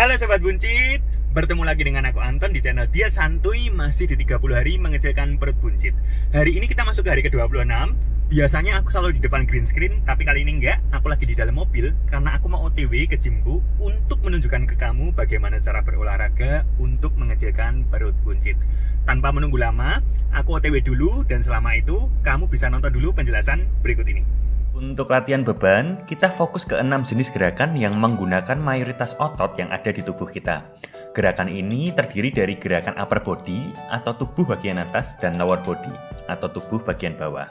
Halo Sobat Buncit, bertemu lagi dengan aku Anton di channel Dia Santuy, masih di 30 hari mengecilkan perut buncit. Hari ini kita masuk ke hari ke-26. Biasanya aku selalu di depan green screen, tapi kali ini enggak. Aku lagi di dalam mobil karena aku mau OTW ke gymku untuk menunjukkan ke kamu bagaimana cara berolahraga untuk mengecilkan perut buncit. Tanpa menunggu lama, aku OTW dulu dan selama itu kamu bisa nonton dulu penjelasan berikut ini. Untuk latihan beban, kita fokus ke 6 jenis gerakan yang menggunakan mayoritas otot yang ada di tubuh kita. Gerakan ini terdiri dari gerakan upper body atau tubuh bagian atas dan lower body atau tubuh bagian bawah.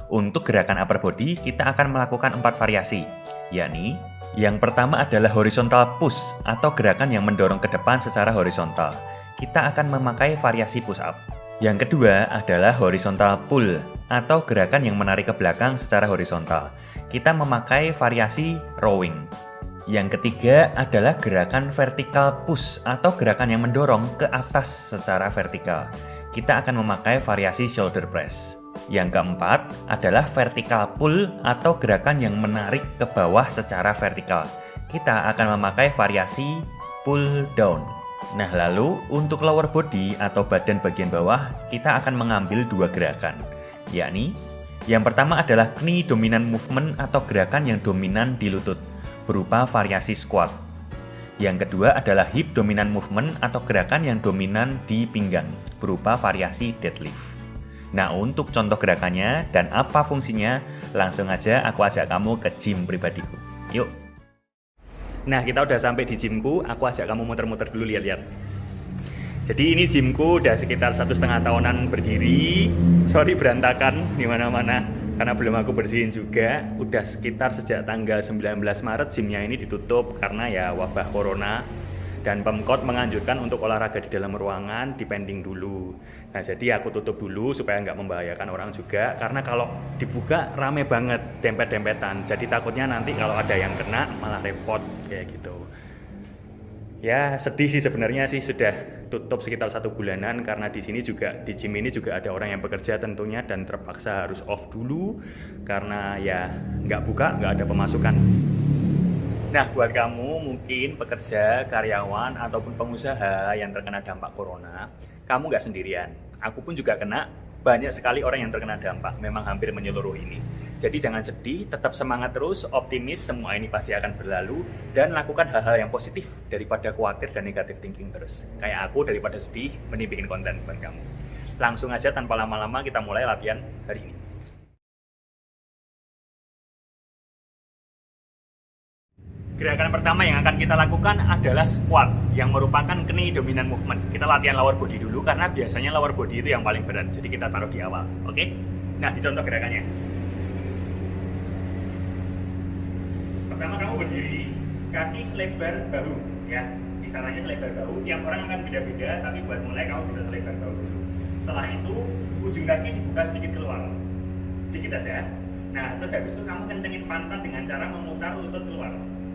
Untuk gerakan upper body, kita akan melakukan 4 variasi, yakni yang pertama adalah horizontal push atau gerakan yang mendorong ke depan secara horizontal. Kita akan memakai variasi push up. Yang kedua adalah horizontal pull atau gerakan yang menarik ke belakang secara horizontal. Kita memakai variasi rowing. Yang ketiga adalah gerakan vertical push atau gerakan yang mendorong ke atas secara vertikal. Kita akan memakai variasi shoulder press. Yang keempat adalah vertical pull atau gerakan yang menarik ke bawah secara vertikal. Kita akan memakai variasi pull down. Nah, lalu untuk lower body atau badan bagian bawah, kita akan mengambil 2 gerakan, yakni yang pertama adalah knee dominant movement atau gerakan yang dominan di lutut, berupa variasi squat. Yang kedua adalah hip dominant movement atau gerakan yang dominan di pinggang, berupa variasi deadlift. Nah, untuk contoh gerakannya dan apa fungsinya, langsung aja aku ajak kamu ke gym pribadiku. Yuk! Nah, kita udah sampai di gymku. Aku ajak kamu muter-muter dulu, lihat-lihat. Jadi ini gymku udah sekitar 1,5 tahunan berdiri. Sorry berantakan di mana-mana karena belum aku bersihin juga. Udah sekitar sejak tanggal 19 Maret gymnya ini ditutup karena ya wabah corona. Dan Pemkot menganjurkan untuk olahraga di dalam ruangan dipending dulu. Nah, jadi aku tutup dulu supaya nggak membahayakan orang juga. Karena kalau dibuka rame banget, dempet-dempetan. Jadi takutnya nanti kalau ada yang kena malah repot kayak gitu. Ya sedih sih sebenarnya sih sudah tutup sekitar 1 bulanan karena di sini juga di gym ini juga ada orang yang bekerja tentunya dan terpaksa harus off dulu karena ya nggak buka, nggak ada pemasukan. Nah, buat kamu mungkin pekerja, karyawan, ataupun pengusaha yang terkena dampak corona, kamu nggak sendirian. Aku pun juga kena, banyak sekali orang yang terkena dampak, memang hampir menyeluruh ini. Jadi jangan sedih, tetap semangat terus, optimis, semua ini pasti akan berlalu, dan lakukan hal-hal yang positif daripada khawatir dan negatif thinking terus. Kayak aku, daripada sedih, mending bikin konten buat kamu. Langsung aja tanpa lama-lama kita mulai latihan hari ini. Gerakan pertama yang akan kita lakukan adalah squat, yang merupakan knee dominant movement. Kita latihan lower body dulu, karena biasanya lower body itu yang paling berat, jadi kita taruh di awal, oke? Nah, dicontoh gerakannya. Pertama kamu berdiri, kaki selebar bahu, ya. Kisarannya selebar bahu, tiap orang akan beda-beda, tapi buat mulai kamu bisa selebar bahu dulu. Setelah itu, ujung kaki dibuka sedikit keluar, sedikit aja. Nah, terus habis itu kamu kencengin pantat dengan cara memutar lutut keluar.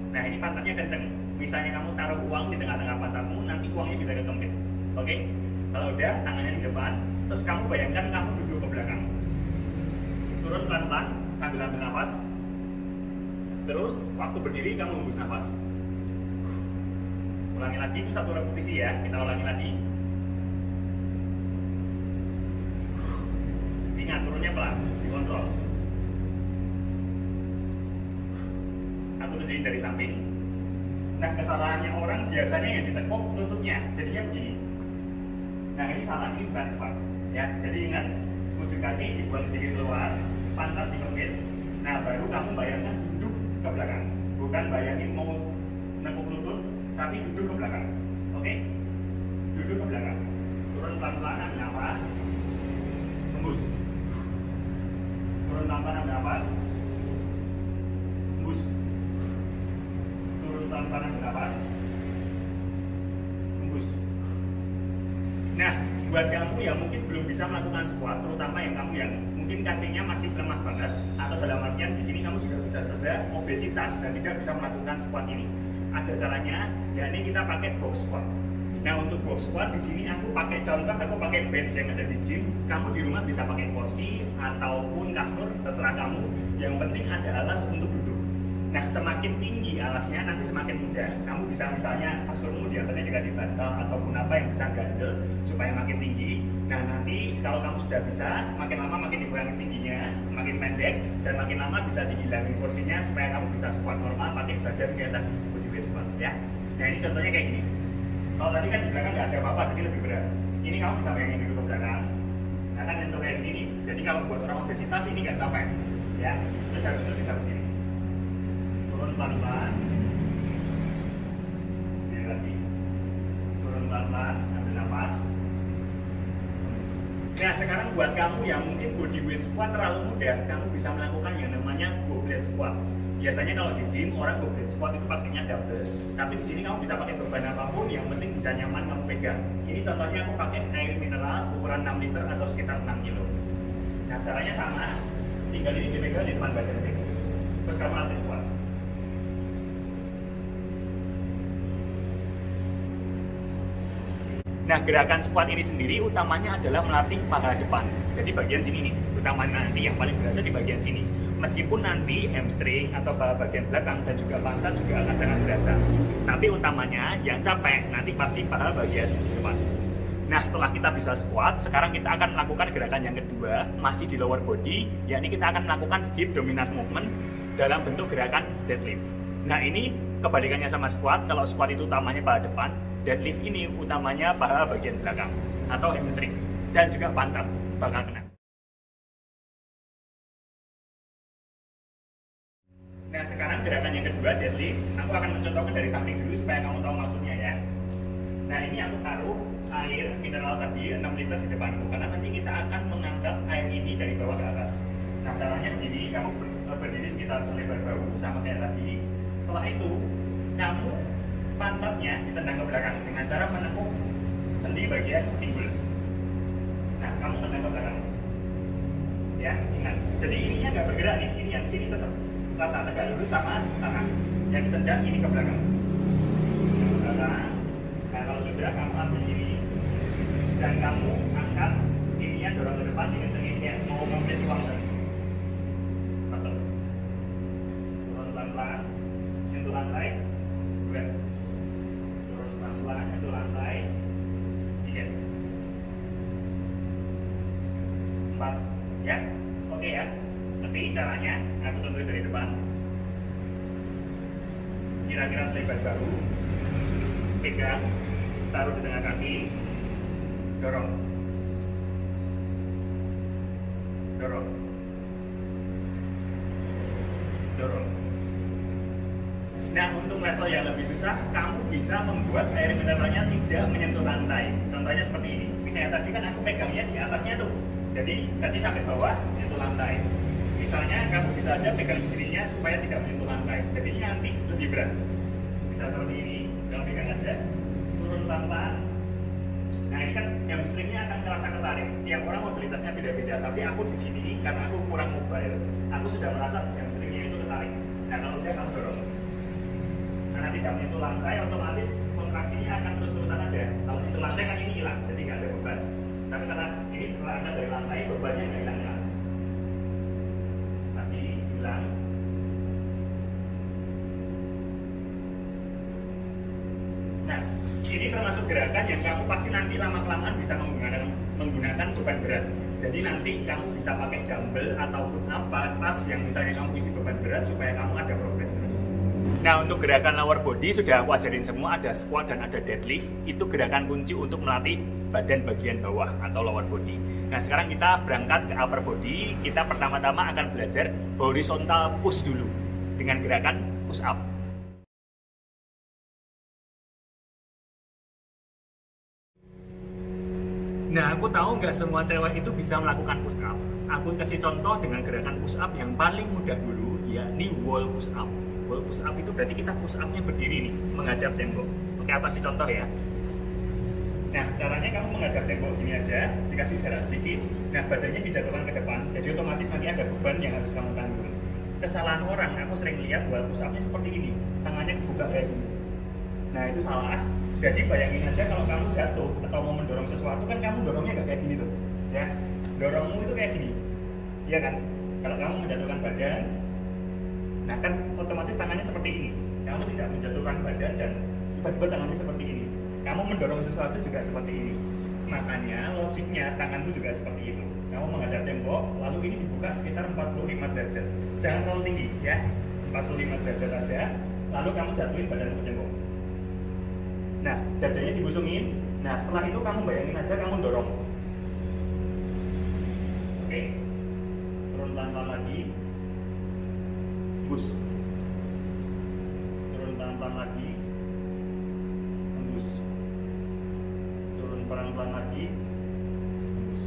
Nah, ini pantatnya kenceng. Misalnya kamu taruh uang di tengah-tengah pantatmu, nanti uangnya bisa kekempit. Oke? Kalau udah, tangannya di depan. Terus kamu bayangkan kamu duduk ke belakang. Turun pelan-pelan sambil ambil nafas. Terus, waktu berdiri kamu hembus nafas. Ulangi lagi, itu 1 repetisi ya. Kita ulangi lagi. Ingat, turunnya pelan, dikontrol. Aku tunjukin dari samping. Nah, kesalahannya orang biasanya yang ditekuk lututnya, jadinya begini. Nah, ini salah, ini bukan squat ya. Jadi ingat, ujung kaki dibuang sedikit keluar, pantat dikempit. Nah, baru kamu bayangkan duduk ke belakang. Bukan bayangin mau nekuk lutut, tapi duduk ke belakang. Oke? Duduk ke belakang. Turun pelan-pelan, ambil nafas. Hembus. Turun pelan-pelan, ambil nafas. Hembus. Pelan-pelan ambil nafas, hembus. Nah, buat kamu yang mungkin belum bisa melakukan squat, terutama yang kamu yang mungkin kakinya masih lemah banget, atau dalam artian di sini kamu juga bisa saja obesitas dan tidak bisa melakukan squat ini. Ada caranya, yakni kita pakai box squat. Nah, untuk box squat di sini aku pakai contoh, aku pakai bench yang ada di gym. Kamu di rumah bisa pakai kursi ataupun kasur, terserah kamu. Yang penting ada alas untuk duduk. Nah, semakin tinggi alasnya nanti semakin mudah. Kamu bisa misalnya kasurmu di atasnya dikasih bantal ataupun apa yang bisa ganjel supaya makin tinggi. Nah, nanti kalau kamu sudah bisa, makin lama makin dikurangi tingginya, makin pendek, dan makin lama bisa dihilangin kursinya supaya kamu bisa squat normal pakai badan kelihatan bodyweight squat ya. Nah, ini contohnya kayak gini. Kalau tadi kan di belakang nggak ada apa-apa, jadi lebih berat. Ini kamu bisa bayangin dulu ke belakang. Nah, kan yang kayak gini, jadi kalau buat orang obesitas ini nggak capek ya. Terus harusnya bisa begini. Turun pelan-pelan, ini lagi, turun pelan-pelan, ambil nafas. Nah, sekarang buat kamu yang mungkin bodyweight squat terlalu mudah, kamu bisa melakukan yang namanya goblet squat. Biasanya kalau di gym orang goblet squat itu pakainya dumbbell, tapi di sini kamu bisa pakai beban apapun, yang penting bisa nyaman kamu pegang. Ini contohnya aku pakai air mineral ukuran 6 liter atau sekitar 6 kilo. Nah, caranya sama, tinggal ini dipegang di depan badan kamu. Terus kamu latih squat. Nah, gerakan squat ini sendiri utamanya adalah melatih paha depan. Jadi bagian sini nih, utamanya nanti yang paling berasa di bagian sini. Meskipun nanti hamstring atau bagian belakang dan juga pantat juga akan sangat berasa. Tapi utamanya yang capek nanti pasti paha bagian depan. Nah, setelah kita bisa squat, sekarang kita akan melakukan gerakan yang kedua, masih di lower body, yakni kita akan melakukan hip dominant movement dalam bentuk gerakan deadlift. Nah, ini kebalikannya sama squat. Kalau squat itu utamanya paha depan, deadlift ini utamanya paha bagian belakang atau hamstring dan juga pantat bakal kena. Nah, sekarang gerakan yang kedua deadlift, aku akan mencontohkan dari samping dulu supaya kamu tahu maksudnya ya. Nah, ini aku taruh air mineral tadi 6 liter di depanmu karena nanti kita akan mengangkat air ini dari bawah ke atas. Nah, caranya begini, kamu berdiri sekitar selebar bahu sama kayak tadi. Setelah itu, kamu pantatnya ditendang ke belakang dengan cara menekuk sendi bagian pinggul. Nah, kamu tendang ke belakang. Ya, ingat. Jadi ininya nggak bergerak nih, ini yang sini tetap rata tegak lurus sama tangan. Yang ditendang ini ke belakang. Ke belakang. Nah, kalau sudah kamu ambil ini dan kamu angkat ininya dorong ke depan dengan kayak mau ngambil uang tadi. Betul. Turun pelan-pelan, sentuh lantai. Dua. Turun pelan-pelan, sentuh lantai. 3. 4. Ya, oke ya. Tapi caranya aku contohin dari depan. Kira-kira selebar bahu. Pegang, taruh di tengah kaki, dorong, dorong, dorong. Nah, untuk level yang lebih susah, kamu bisa membuat air mineralnya tidak menyentuh lantai. Contohnya seperti ini. Misalnya tadi kan aku pegangnya di atasnya tuh, jadi tadi sampai bawah menyentuh lantai. Misalnya kamu bisa aja pegang di sininya supaya tidak menyentuh lantai. Jadinya nanti lebih berat. Bisa seperti ini. Kalau pegang aja, turun pelan-pelan. Nah, ini kan hamstringnya akan terasa ketarik. Tiap orang mobilitasnya beda-beda, tapi aku di sini karena aku kurang mobile, aku sudah merasa hamstringnya itu ketarik. Nah, kalau udah kamu dorong. Karena tidak menyentuh lantai, otomatis kontraksinya akan terus-terusan ada. Kalau menyentuh lantai kan ini hilang, jadi nggak ada beban. Tapi karena ini terangkat dari lantai, bebannya nggak hilang. Tapi hilang. Nah, ini termasuk gerakan yang kamu pasti nanti lama-kelamaan bisa menggunakan beban berat. Jadi nanti kamu bisa pakai dumbbell ataupun apa tas yang misalnya kamu isi beban berat supaya kamu ada progres terus. Nah, untuk gerakan lower body sudah aku ajarin semua, ada squat dan ada deadlift. Itu gerakan kunci untuk melatih badan bagian bawah atau lower body. Nah, sekarang kita berangkat ke upper body. Kita pertama-tama akan belajar horizontal push dulu dengan gerakan push up. Nah, aku tahu nggak semua cewek itu bisa melakukan push up. Aku kasih contoh dengan gerakan push up yang paling mudah dulu, yakni wall push up. Wall push up itu berarti kita push up-nya berdiri nih, menghadap tembok. Oke, apa sih contoh ya? Nah, caranya kamu menghadap tembok gini aja, dikasih jarak sedikit. Nah, badannya dijatuhkan ke depan, jadi otomatis nanti ada beban yang harus kamu tanggung. Kesalahan orang, aku sering lihat wall push up-nya seperti ini, tangannya dibuka kayak gini. Nah, itu salah. Jadi bayangin aja kalau kamu jatuh atau mau mendorong sesuatu kan kamu dorongnya nggak kayak gini tuh, ya. Dorongmu itu kayak gini, iya kan? Kalau kamu menjatuhkan badan, Nah kan otomatis tangannya seperti ini, kamu tidak menjatuhkan badan dan tiba-tiba tangannya seperti ini. Kamu mendorong sesuatu juga seperti ini. Makanya logiknya tanganmu juga seperti itu. Kamu menghadap tembok, lalu ini dibuka sekitar 45 derajat. Jangan terlalu tinggi ya, 45 derajat aja. Lalu kamu jatuhin badanmu ke tembok. Nah, dadanya dibusungin. Nah, setelah itu kamu bayangin aja kamu dorong. Oke, turun pelan-pelan lagi. Tembus. Turun pelan-pelan lagi. Tembus. Turun pelan-pelan lagi. Tembus.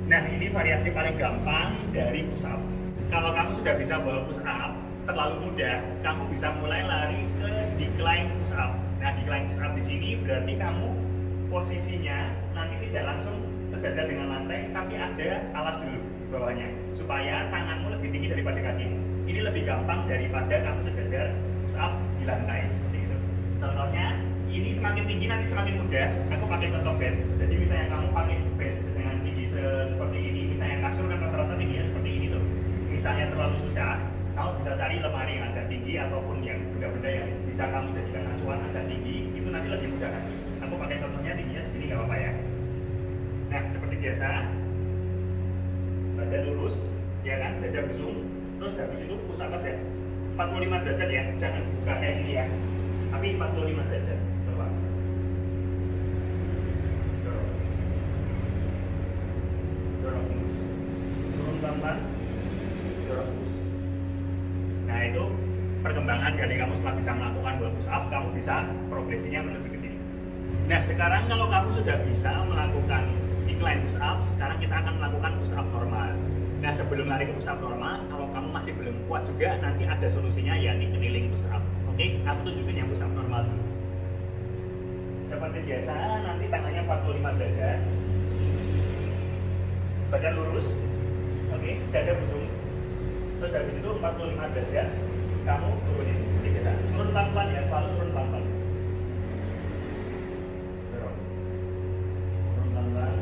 Nah, ini variasi paling gampang dari push up. Kalau kamu sudah bisa bawa push up terlalu mudah, kamu bisa mulai lari ke decline push up. Nah, decline push up di sini berarti kamu posisinya nanti tidak langsung sejajar dengan lantai, tapi ada alas dulu di bawahnya supaya tanganmu lebih tinggi daripada kakimu. Ini lebih gampang daripada kamu sejajar push up di lantai seperti itu. Contohnya, ini semakin tinggi nanti semakin mudah. Aku pakai contoh bench. Jadi misalnya kamu pakai bench dengan tinggi seperti ini, misalnya kasur kan rata-rata tingginya seperti ini tuh. Misalnya terlalu susah, kamu bisa cari lemari yang agak tinggi ataupun yang benda-benda yang bisa kamu jadikan acuan agak tinggi, itu nanti lebih mudah kan. Aku pakai contohnya tingginya segini nggak apa-apa ya. Nah, seperti biasa, badan lurus, ya kan, dada busung, terus habis itu push up aja 45 derajat ya, jangan buka kayak gini ya, tapi 45 derajat. Coba. Dorong. Dorong terus. Turun pelan-pelan. Dorong terus. Nah, itu perkembangan dari kamu setelah bisa melakukan buat push up, kamu bisa progresinya menuju ke sini. Nah, sekarang kalau kamu sudah bisa melakukan decline push up, sekarang kita akan melakukan push up normal. Nah, sebelum lari ke push up normal, kalau kamu masih belum kuat juga, nanti ada solusinya, yakni kneeling push up. Oke, aku tunjukin yang push up normal dulu. Seperti biasa, nanti tangannya 45 derajat, badan lurus, oke, dada busung. Terus habis itu 45 derajat, kamu turunin seperti biasa. Turun pelan-pelan ya, selalu turun pelan-pelan. Dorong. Turun pelan-pelan.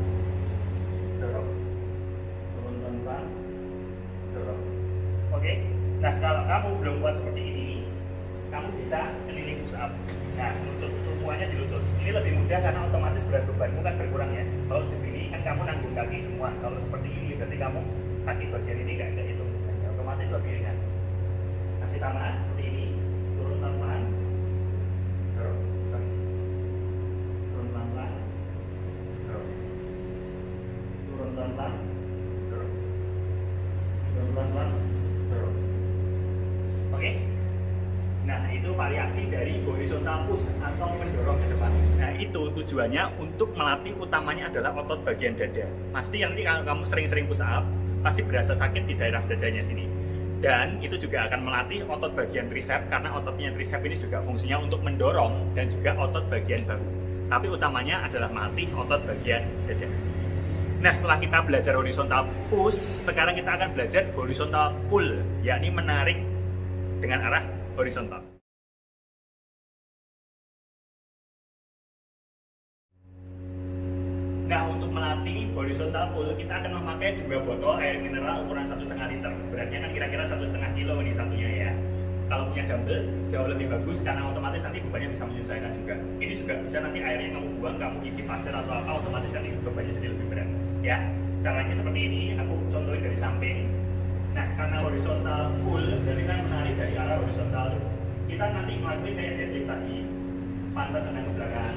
Dorong. Turun pelan-pelan. Dorong. Oke. Nah, kalau kamu belum kuat seperti ini, kamu bisa keliling push up. Nah, lutut tumpuannya di lutut. Ini lebih mudah karena otomatis berat bebanmu kan berkurang ya. Kalau segini kan kamu nanggung kaki semua. Kalau seperti ini berarti kamu kaki bagian ini nggak itu. Otomatis lebih ringan. Masih sama seperti ini, turun pelan-pelan, dorong, turun pelan-pelan, dorong, turun pelan-pelan, dorong, turun pelan-pelan, dorong. Oke. Nah, itu variasi dari horizontal push atau mendorong ke depan. Nah, itu tujuannya untuk melatih utamanya adalah otot bagian dada. Pasti nanti kalau kamu sering-sering push up, pasti berasa sakit di daerah dadanya sini. Dan itu juga akan melatih otot bagian tricep, karena ototnya tricep ini juga fungsinya untuk mendorong dan juga otot bagian bahu. Tapi utamanya adalah melatih otot bagian dada. Nah, setelah kita belajar horizontal push, sekarang kita akan belajar horizontal pull, yakni menarik dengan arah horizontal. Nah, untuk melatih horizontal pull, kita akan memakai 2 botol air mineral ukuran 1,5 liter. Beratnya kan kira-kira 1,5 kilo ini satunya ya. Kalau punya dumbbell jauh lebih bagus karena otomatis nanti bebannya bisa menyesuaikan juga. Ini juga bisa nanti airnya kamu buang, kamu isi pasir atau apa, otomatis nanti bebannya sedikit lebih berat. Ya, caranya seperti ini. Aku contohin dari samping. Nah, karena horizontal pull, berarti kan menarik dari arah horizontal. Kita nanti ngelakuin kayak deadlift tadi, pantat tenang ke belakang.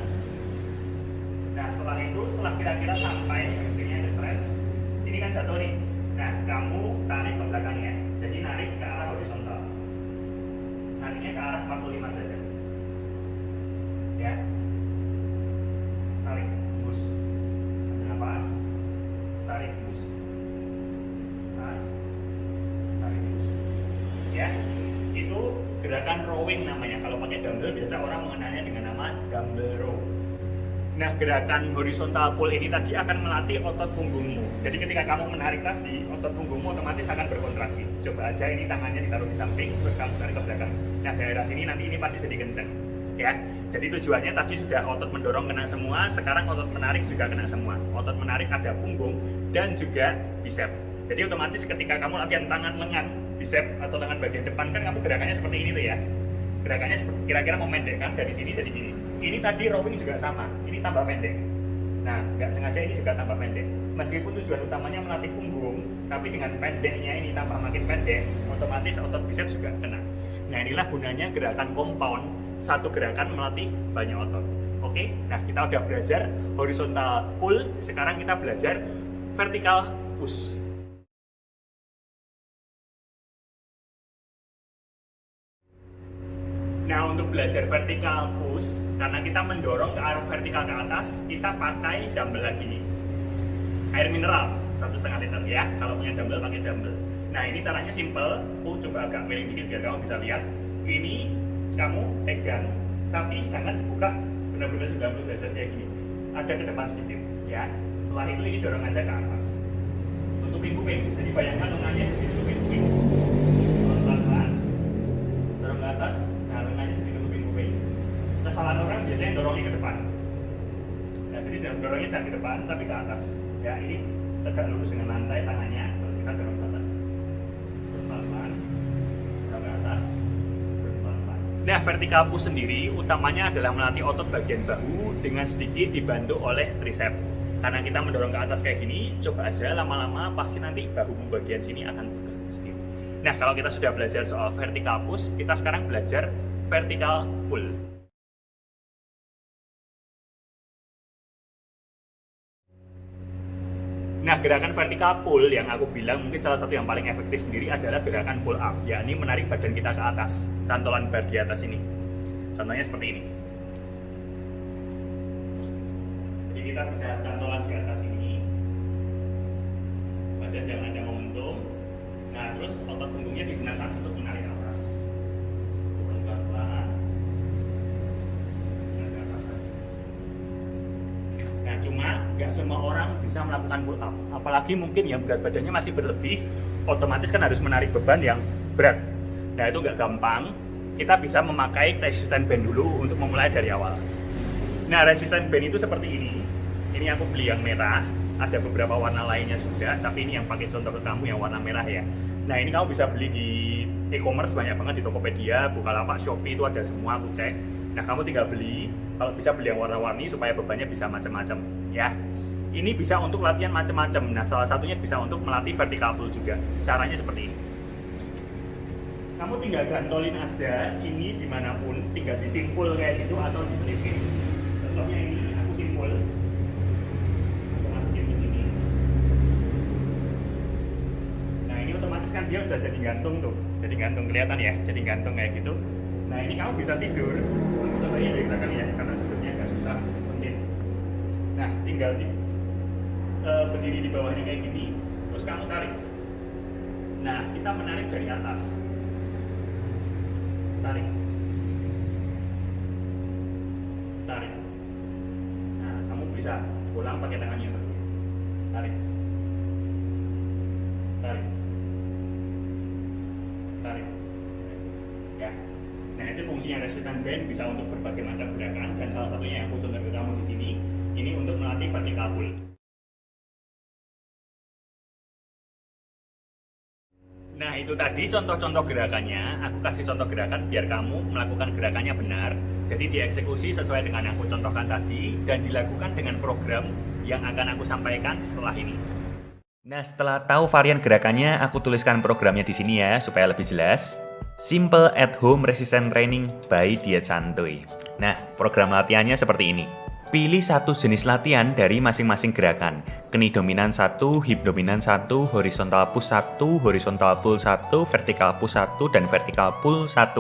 Nah, setelah itu, setelah kira-kira sampai hamstringnya ada stres, ini kan jatuh nih. Nah, kamu tarik ke belakangnya, jadi narik ke arah horizontal. Nariknya ke arah 45 derajat. Ya. Tarik, hembus. Ambil nafas. Tarik, hembus. Nafas. Tarik, hembus. Ya. Itu gerakan rowing namanya. Kalau pakai dumbbell, biasa orang mengenalnya dengan nama dumbbell row. Nah, gerakan horizontal pull ini tadi akan melatih otot punggungmu. Jadi ketika kamu menarik tadi, otot punggungmu otomatis akan berkontraksi. Coba aja ini tangannya ditaruh di samping, terus kamu tarik ke belakang. Nah, daerah sini nanti ini pasti jadi kenceng. Ya, jadi tujuannya tadi sudah otot mendorong kena semua, sekarang otot menarik juga kena semua. Otot menarik ada punggung dan juga bicep. Jadi otomatis ketika kamu latihan tangan lengan, bicep atau lengan bagian depan kan kamu gerakannya seperti ini tuh ya. Gerakannya kira-kira mau pendek kan, dari sini jadi gini. Ini tadi rowing juga sama, ini tambah pendek. Nah, nggak sengaja ini juga tambah pendek. Meskipun tujuan utamanya melatih punggung, tapi dengan pendeknya ini tambah makin pendek, otomatis otot bicep juga kena. Nah, inilah gunanya gerakan compound, satu gerakan melatih banyak otot. Oke, nah kita udah belajar horizontal pull, sekarang kita belajar vertical push. Nah, untuk belajar vertical push, karena kita mendorong ke arah vertikal ke atas, kita pakai dumbbell lagi nih. Air mineral 1,5 liter ya, kalau punya dumbbell pakai dumbbell. Nah, ini caranya simple. Aku coba agak miring dikit biar kamu bisa lihat. Ini kamu pegang, tapi jangan dibuka benar-benar 90 derajat kayak gini. Ada ke depan sedikit ya. Setelah itu ini dorong aja ke atas. Tutupin kuping. Jadi bayangkan lengannya ditutupin kuping. Pelan-pelan. Dorong ke atas. Nah, lengannya ditutupin kuping. Kesalahan orang biasanya dorongnya ke depan. Nah, jadi dorongnya jangan ke depan tapi ke atas. Ya, ini tegak lurus dengan lantai tangannya. Terus kita dorong ke atas. Pelan-pelan. Dorong ke atas. Nah, vertical push sendiri utamanya adalah melatih otot bagian bahu dengan sedikit dibantu oleh tricep. Karena kita mendorong ke atas kayak gini, coba aja lama-lama pasti nanti bahumu bagian sini akan bergerak sendiri. Nah, kalau kita sudah belajar soal vertical push, kita sekarang belajar vertical pull. Nah, gerakan vertical pull yang aku bilang mungkin salah satu yang paling efektif sendiri adalah gerakan pull up, yakni menarik badan kita ke atas, cantolan bar di atas ini. Contohnya seperti ini. Jadi kita bisa cantolan di atas ini, badan jangan ada momentum. Nah, terus otot punggungnya digunakan untuk menarik ke atas. Turun pelan-pelan. Nah, cuma nggak semua orang bisa melakukan pull up, apalagi mungkin yang berat badannya masih berlebih, otomatis kan harus menarik beban yang berat. Nah, itu nggak gampang. Kita bisa memakai resistance band dulu untuk memulai dari awal. Nah, resistance band itu seperti ini. Ini aku beli yang merah, ada beberapa warna lainnya sudah, tapi ini yang pakai contoh ke kamu yang warna merah ya. Nah, ini kamu bisa beli di e-commerce banyak banget, di Tokopedia, Bukalapak, Shopee itu ada semua, aku cek. Nah, kamu tinggal beli, kalau bisa beli yang warna-warni supaya bebannya bisa macam-macam ya. Ini bisa untuk latihan macam-macam. Nah, salah satunya bisa untuk melatih vertical pull juga. Caranya seperti ini. Kamu tinggal gantolin aja ini dimanapun, tinggal disimpul kayak gitu atau diselipin. Contohnya ini aku simpul. Aku masukin ke sini. Nah, ini otomatis kan dia udah jadi gantung tuh. Jadi gantung kelihatan ya, jadi gantung kayak gitu. Nah, ini kamu bisa tidur. Contohnya dari belakang ya, karena sebetulnya agak susah sempit. Nah, tinggal berdiri di bawahnya kayak gini, terus kamu tarik. Nah, kita menarik dari atas. Tarik. Tarik. Nah, kamu bisa pulang pakai tangannya satu. Tarik. Tarik. Tarik. Ya. Nah, itu fungsinya resistance band, bisa untuk berbagai macam gerakan, dan salah satunya yang aku contoh ke kamu di sini, ini untuk melatih vertical pull. Nah, itu tadi contoh-contoh gerakannya. Aku kasih contoh gerakan biar kamu melakukan gerakannya benar. Jadi dieksekusi sesuai dengan yang aku contohkan tadi dan dilakukan dengan program yang akan aku sampaikan setelah ini. Nah, setelah tahu varian gerakannya, aku tuliskan programnya di sini ya supaya lebih jelas. Simple at Home Resistance Training by Diet Santuy. Nah, program latihannya seperti ini. Pilih satu jenis latihan dari masing-masing gerakan. Knie dominan 1, hip dominan 1, horizontal push 1, horizontal pull 1, vertical push 1, dan vertical pull 1.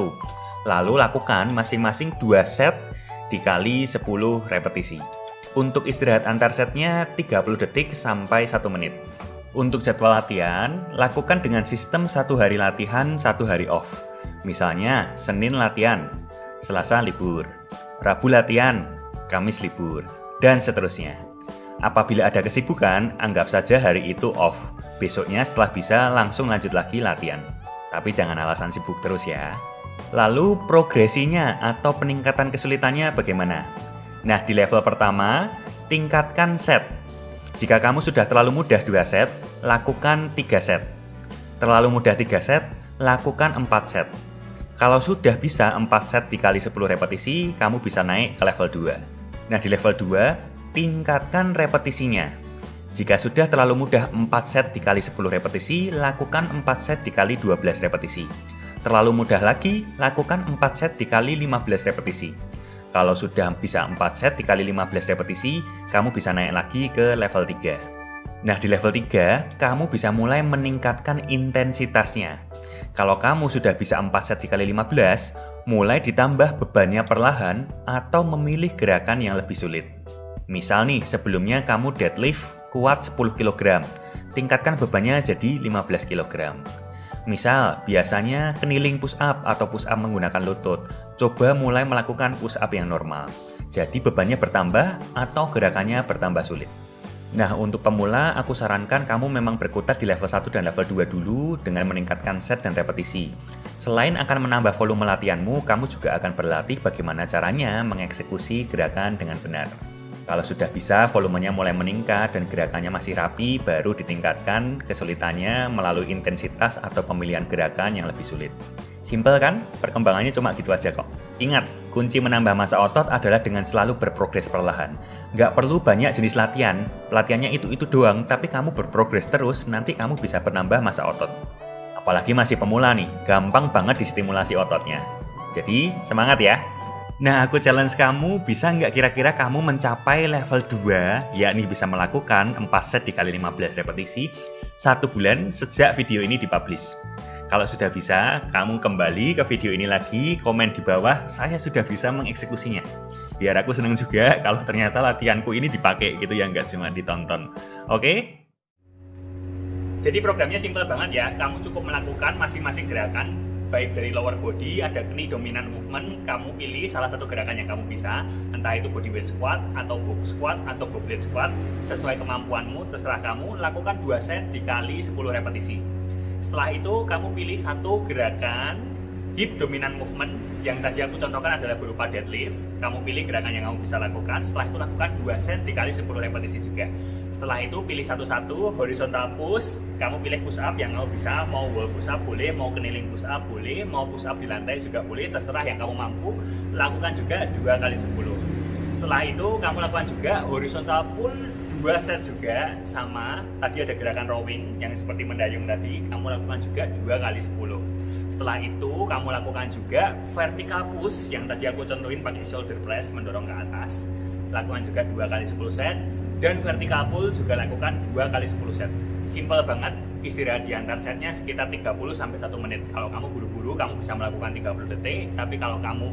Lalu lakukan masing-masing 2 set dikali 10 repetisi. Untuk istirahat antar setnya 30 detik sampai 1 menit. Untuk jadwal latihan, lakukan dengan sistem 1 hari latihan, 1 hari off. Misalnya, Senin latihan, Selasa libur, Rabu latihan, Kamis libur, dan seterusnya. Apabila ada kesibukan, anggap saja hari itu off. Besoknya setelah bisa langsung lanjut lagi latihan. Tapi jangan alasan sibuk terus ya. Lalu progresinya atau peningkatan kesulitannya bagaimana? Nah, di level pertama, tingkatkan set. Jika kamu sudah terlalu mudah 2 set, lakukan 3 set. Terlalu mudah 3 set, lakukan 4 set. Kalau sudah bisa 4 set dikali 10 repetisi, kamu bisa naik ke level 2. Nah, di level 2, tingkatkan repetisinya. Jika sudah terlalu mudah 4 set dikali 10 repetisi, lakukan 4 set dikali 12 repetisi. Terlalu mudah lagi, lakukan 4 set dikali 15 repetisi. Kalau sudah bisa 4 set dikali 15 repetisi, kamu bisa naik lagi ke level 3. Nah, di level 3, kamu bisa mulai meningkatkan intensitasnya. Kalau kamu sudah bisa 4 set dikali 15, mulai ditambah bebannya perlahan atau memilih gerakan yang lebih sulit. Misal nih, sebelumnya kamu deadlift kuat 10 kg, tingkatkan bebannya jadi 15 kg. Misal, biasanya kneeling push up atau push up menggunakan lutut, coba mulai melakukan push up yang normal. Jadi bebannya bertambah atau gerakannya bertambah sulit. Nah, untuk pemula, aku sarankan kamu memang berkutat di level 1 dan level 2 dulu dengan meningkatkan set dan repetisi. Selain akan menambah volume latihanmu, kamu juga akan berlatih bagaimana caranya mengeksekusi gerakan dengan benar. Kalau sudah bisa, volumenya mulai meningkat dan gerakannya masih rapi, baru ditingkatkan kesulitannya melalui intensitas atau pemilihan gerakan yang lebih sulit. Simpel kan? Perkembangannya cuma gitu aja kok. Ingat, kunci menambah massa otot adalah dengan selalu berprogres perlahan. Nggak perlu banyak jenis latihan, pelatihannya itu doang, tapi kamu berprogres terus, nanti kamu bisa menambah massa otot. Apalagi masih pemula nih, gampang banget distimulasi ototnya. Jadi, semangat ya! Nah, aku challenge kamu, bisa nggak kira-kira kamu mencapai level 2, yakni bisa melakukan 4 set dikali 15 repetisi, 1 bulan sejak video ini dipublish. Kalau sudah bisa, kamu kembali ke video ini lagi, komen di bawah, saya sudah bisa mengeksekusinya. Biar aku seneng juga kalau ternyata latihanku ini dipakai gitu ya, nggak cuma ditonton. Oke? Jadi programnya simpel banget ya, kamu cukup melakukan masing-masing gerakan, baik dari lower body, ada knee dominant movement, kamu pilih salah satu gerakan yang kamu bisa, entah itu bodyweight squat, atau box squat, atau goblet squat, sesuai kemampuanmu, terserah kamu, lakukan 2 set dikali 10 repetisi. Setelah itu, kamu pilih satu gerakan hip dominant movement, yang tadi aku contohkan adalah berupa deadlift, kamu pilih gerakan yang kamu bisa lakukan, setelah itu lakukan 2 set dikali 10 repetisi juga. Setelah itu pilih satu-satu, horizontal push, kamu pilih push up yang kamu bisa, mau wall push up boleh, mau kneeling push up boleh, mau push up di lantai juga boleh, terserah yang kamu mampu, lakukan juga 2 kali 10. Setelah itu kamu lakukan juga horizontal pull 2 set juga, sama tadi ada gerakan rowing yang seperti mendayung tadi, kamu lakukan juga 2 kali 10. Setelah itu kamu lakukan juga vertical push yang tadi aku contohin pakai shoulder press mendorong ke atas, lakukan juga 2 kali 10 set. Dan vertical pull juga lakukan 2 kali 10 set. Simple banget, istirahat di antar setnya sekitar 30 sampai 1 menit. Kalau kamu buru-buru, kamu bisa melakukan 30 detik, tapi kalau kamu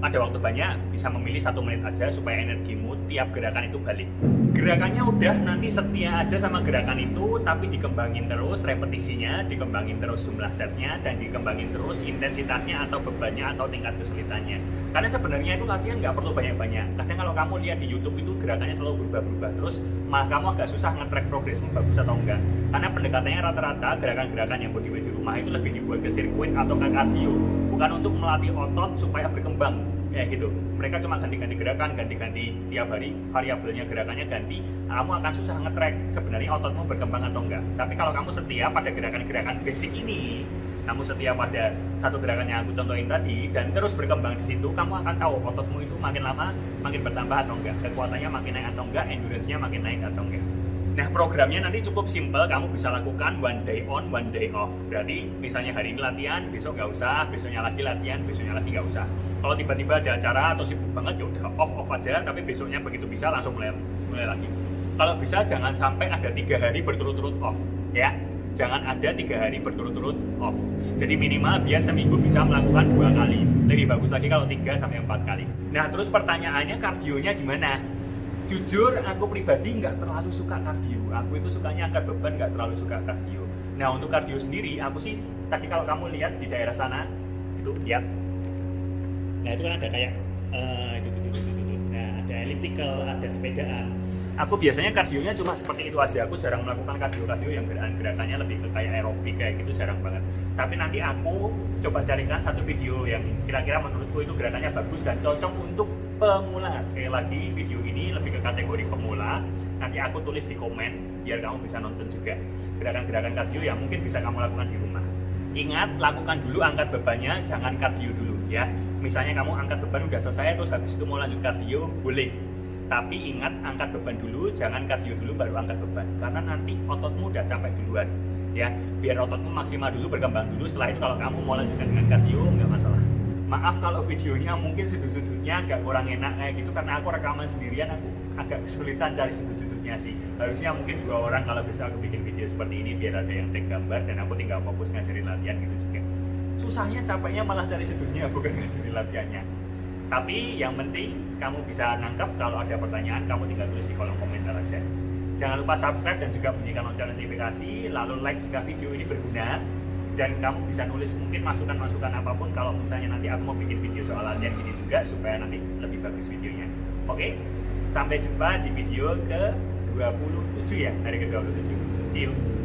ada waktu banyak, bisa memilih 1 menit aja supaya energimu tiap gerakan itu balik. Gerakannya udah, nanti setia aja sama gerakan itu, tapi dikembangin terus repetisinya, dikembangin terus jumlah setnya, dan dikembangin terus intensitasnya atau bebannya atau tingkat kesulitannya. Karena sebenarnya itu latihan nggak perlu banyak-banyak. Kadang kalau kamu lihat di YouTube itu gerakannya selalu berubah-berubah terus, malah kamu agak susah nge-track progresmu bagus atau enggak. Karena pendekatannya rata-rata gerakan-gerakan yang bodyweight di rumah itu lebih dibuat ke sirkuit atau ke cardio, bukan untuk melatih otot supaya berkembang. Kayak gitu, mereka cuma ganti-ganti gerakan, ganti-ganti tiap hari, variabelnya gerakannya ganti, kamu akan susah nge-track sebenarnya ototmu berkembang atau enggak. Tapi kalau kamu setia pada gerakan-gerakan basic ini, kamu setia pada satu gerakan yang aku contohin tadi, dan terus berkembang di situ, kamu akan tahu ototmu itu makin lama makin bertambah atau enggak, kekuatannya makin naik atau enggak, endurance-nya makin naik atau enggak. Nah, programnya nanti cukup simple, kamu bisa lakukan 1 day on, 1 day off. Berarti misalnya hari ini latihan, besok nggak usah, besoknya lagi latihan, besoknya lagi nggak usah. Kalau tiba-tiba ada acara atau sibuk banget, ya udah off aja, tapi besoknya begitu bisa langsung mulai lagi. Kalau bisa jangan sampai ada 3 hari berturut-turut off, ya. Jangan ada 3 hari berturut-turut off. Jadi minimal biar seminggu bisa melakukan 2 kali. Lebih bagus lagi kalau 3 sampai 4 kali. Nah, terus pertanyaannya kardionya gimana? Jujur, aku pribadi nggak terlalu suka kardio. Aku itu sukanya angkat beban, nggak terlalu suka kardio. Nah, untuk kardio sendiri, aku sih tadi kalau kamu lihat di daerah sana, itu lihat. Nah, itu kan ada kayak itu. Nah, ada elliptical, ada sepedaan. Aku biasanya kardionya cuma seperti itu aja. Aku jarang melakukan kardio yang gerakannya lebih ke kayak aerobik kayak gitu, jarang banget. Tapi nanti aku coba carikan satu video yang kira-kira menurutku itu gerakannya bagus dan cocok untuk pemula. Sekali lagi, video ini lebih ke kategori pemula. Nanti aku tulis di komen biar kamu bisa nonton juga gerakan-gerakan kardio yang mungkin bisa kamu lakukan di rumah. Ingat, lakukan dulu angkat bebannya, jangan kardio dulu ya. Misalnya kamu angkat beban udah selesai, terus habis itu mau lanjut kardio, boleh. Tapi ingat, angkat beban dulu, jangan kardio dulu baru angkat beban. Karena nanti ototmu udah capek duluan ya. Biar ototmu maksimal dulu, berkembang dulu. Setelah itu kalau kamu mau lanjutkan dengan kardio, nggak masalah. Maaf kalau videonya mungkin sudut-sudutnya agak kurang enak kayak gitu, karena aku rekaman sendirian, aku agak kesulitan cari sudut-sudutnya sih. Harusnya mungkin 2 orang kalau bisa aku bikin video seperti ini, biar ada yang tag gambar dan aku tinggal fokus ngajarin latihan gitu juga. Susahnya, capeknya malah cari sudutnya, bukan ngajarin latihannya. Tapi yang penting kamu bisa nangkep. Kalau ada pertanyaan, kamu tinggal tulis di kolom komentar aja. Jangan lupa subscribe dan juga bunyikan lonceng notifikasi, lalu like jika video ini berguna. Dan kamu bisa nulis mungkin masukan-masukan apapun kalau misalnya nanti aku mau bikin video soal latihan ini juga, supaya nanti lebih bagus videonya. Oke, sampai jumpa di video ke-27 ya, hari ke-27. See you.